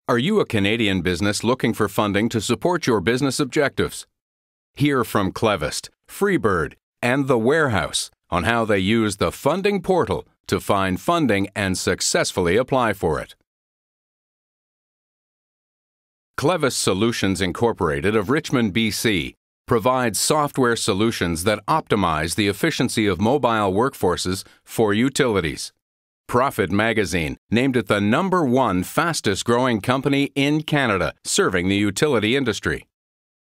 Are you a Canadian business looking for funding to support your business objectives? Hear from Clevist, Freebird, and The Warehouse on how they use the funding portal to find funding and successfully apply for it. Clevist Solutions Incorporated of Richmond, BC, provides software solutions that optimize the efficiency of mobile workforces for utilities. Profit Magazine named it the #1 fastest-growing company in Canada serving the utility industry.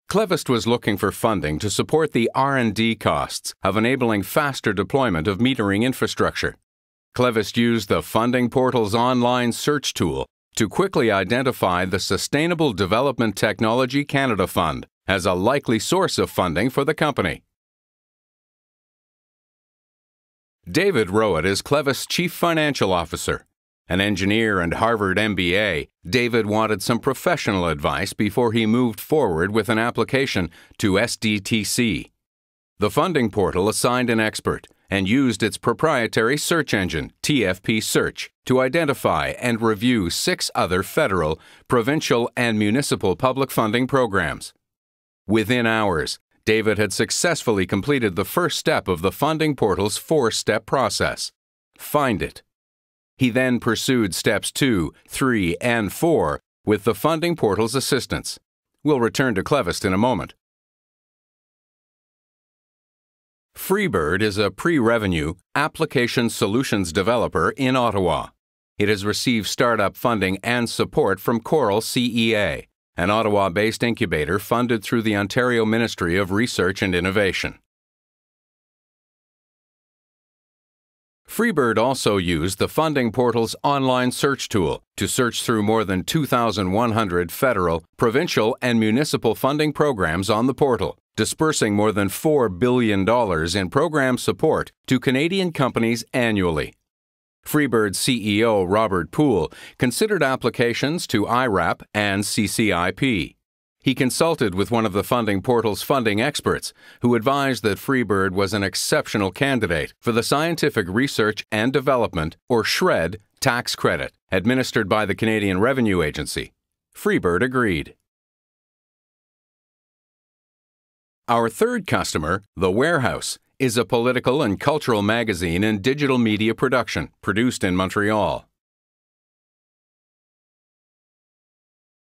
Clevist was looking for funding to support the R&D costs of enabling faster deployment of metering infrastructure. Clevist used the funding portal's online search tool to quickly identify the Sustainable Development Technology Canada Fund as a likely source of funding for the company. David Rowett is Clevist's Chief Financial Officer. An engineer and Harvard MBA, David wanted some professional advice before he moved forward with an application to SDTC. The funding portal assigned an expert and used its proprietary search engine, TFP Search, to identify and review 6 other federal, provincial, and municipal public funding programs. Within hours, David had successfully completed the first step of the funding portal's 4-step process: find it. He then pursued steps 2, 3, and 4 with the funding portal's assistance. We'll return to Clevist in a moment. Freebird is a pre-revenue application solutions developer in Ottawa. It has received startup funding and support from Coral CEA, an Ottawa-based incubator funded through the Ontario Ministry of Research and Innovation. Freebird also used the funding portal's online search tool to search through more than 2,100 federal, provincial, and municipal funding programs on the portal, dispersing more than $4 billion in program support to Canadian companies annually. Freebird CEO Robert Poole considered applications to IRAP and CCIP. He consulted with one of the funding portal's funding experts, who advised that Freebird was an exceptional candidate for the Scientific Research and Development, or SR&ED, tax credit administered by the Canadian Revenue Agency. Freebird agreed. Our third customer, The Warehouse, is a political and cultural magazine and digital media production produced in Montreal.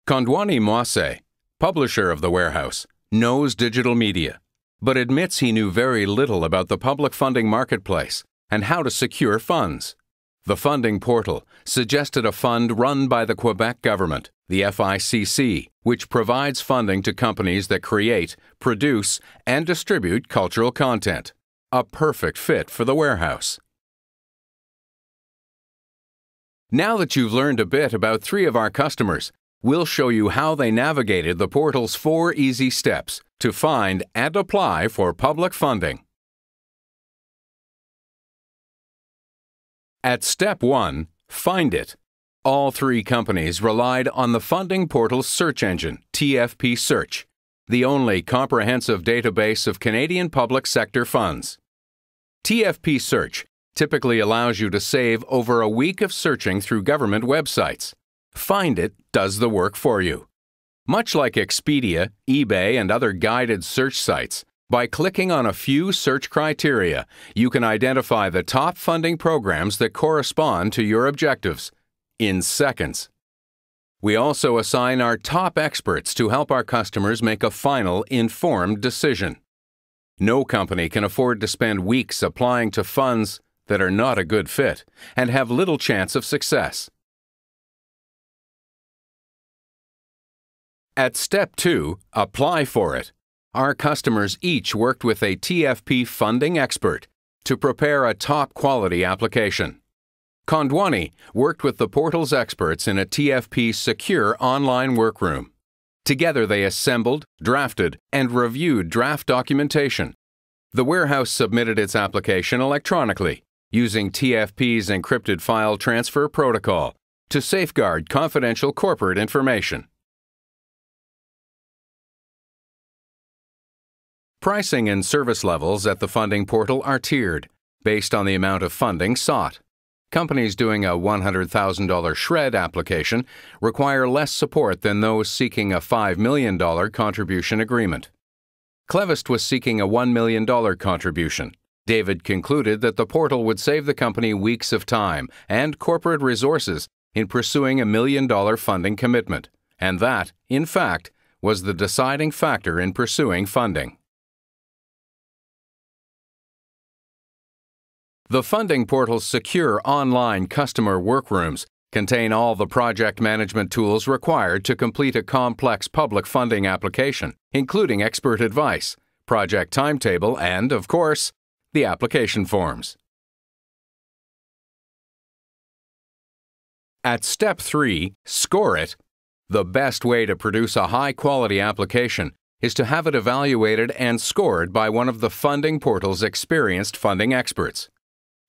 Kondwani Mwase, publisher of The Warehouse, knows digital media, but admits he knew very little about the public funding marketplace and how to secure funds. The funding portal suggested a fund run by the Quebec government, the FICC, which provides funding to companies that create, produce, and distribute cultural content. A perfect fit for The Warehouse. Now that you've learned a bit about 3 of our customers, we'll show you how they navigated the portal's 4 easy steps to find and apply for public funding. At Step 1, Find It, all 3 companies relied on the funding portal's search engine, TFP Search, the only comprehensive database of Canadian public sector funds. TFP Search typically allows you to save over a week of searching through government websites. Find It does the work for you. Much like Expedia, eBay, and other guided search sites, by clicking on a few search criteria, you can identify the top funding programs that correspond to your objectives in seconds. We also assign our top experts to help our customers make a final, informed decision. No company can afford to spend weeks applying to funds that are not a good fit and have little chance of success. At Step 2, Apply for it, our customers each worked with a TFP funding expert to prepare a top-quality application. Kondwani worked with the portal's experts in a TFP secure online workroom. Together they assembled, drafted, and reviewed draft documentation. The Warehouse submitted its application electronically, using TFP's encrypted file transfer protocol to safeguard confidential corporate information. Pricing and service levels at the funding portal are tiered, based on the amount of funding sought. Companies doing a $100,000 SR&ED application require less support than those seeking a $5 million contribution agreement. Clevist was seeking a $1 million contribution. David concluded that the portal would save the company weeks of time and corporate resources in pursuing $1 million funding commitment, and that, in fact, was the deciding factor in pursuing funding. The funding portal's secure online customer workrooms contain all the project management tools required to complete a complex public funding application, including expert advice, project timetable, and, of course, the application forms. At Step 3, Score It, the best way to produce a high-quality application is to have it evaluated and scored by one of the funding portal's experienced funding experts.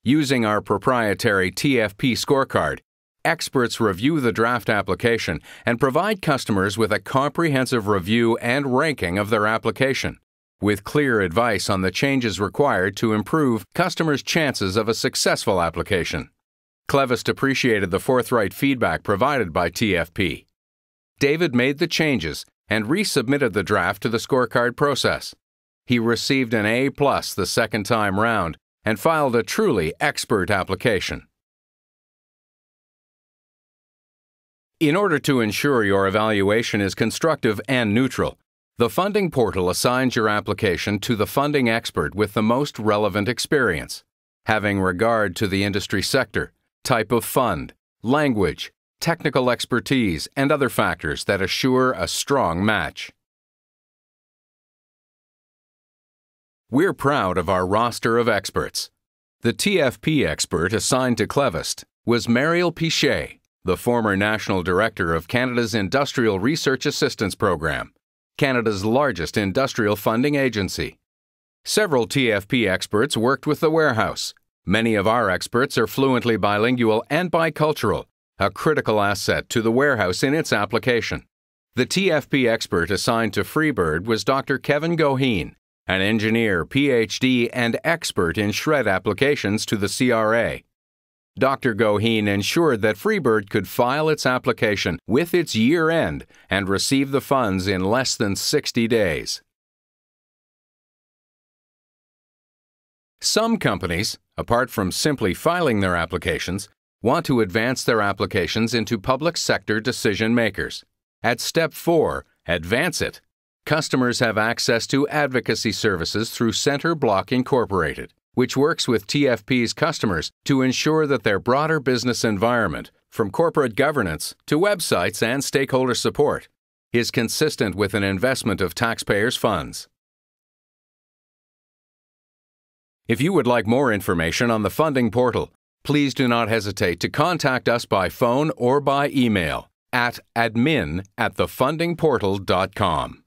Using our proprietary TFP scorecard, experts review the draft application and provide customers with a comprehensive review and ranking of their application, with clear advice on the changes required to improve customers' chances of a successful application. Clevist appreciated the forthright feedback provided by TFP. David made the changes and resubmitted the draft to the scorecard process. He received an A+ the second time round and filed a truly expert application. In order to ensure your evaluation is constructive and neutral, the funding portal assigns your application to the funding expert with the most relevant experience, having regard to the industry sector, type of fund, language, technical expertise, and other factors that assure a strong match. We're proud of our roster of experts. The TFP expert assigned to Clevist was Mariel Pichet, the former National Director of Canada's Industrial Research Assistance Program, Canada's largest industrial funding agency. Several TFP experts worked with the warehouse. Many of our experts are fluently bilingual and bicultural, a critical asset to the warehouse in its application. The TFP expert assigned to Freebird was Dr. Kevin Goheen, an engineer, PhD, and expert in SR&ED applications to the CRA. Dr. Goheen ensured that Freebird could file its application with its year-end and receive the funds in less than 60 days. Some companies, apart from simply filing their applications, want to advance their applications into public sector decision makers. At Step 4, Advance It, customers have access to advocacy services through Center Block Incorporated, which works with TFP's customers to ensure that their broader business environment, from corporate governance to websites and stakeholder support, is consistent with an investment of taxpayers' funds. If you would like more information on the funding portal, please do not hesitate to contact us by phone or by email at admin@thefundingportal.com.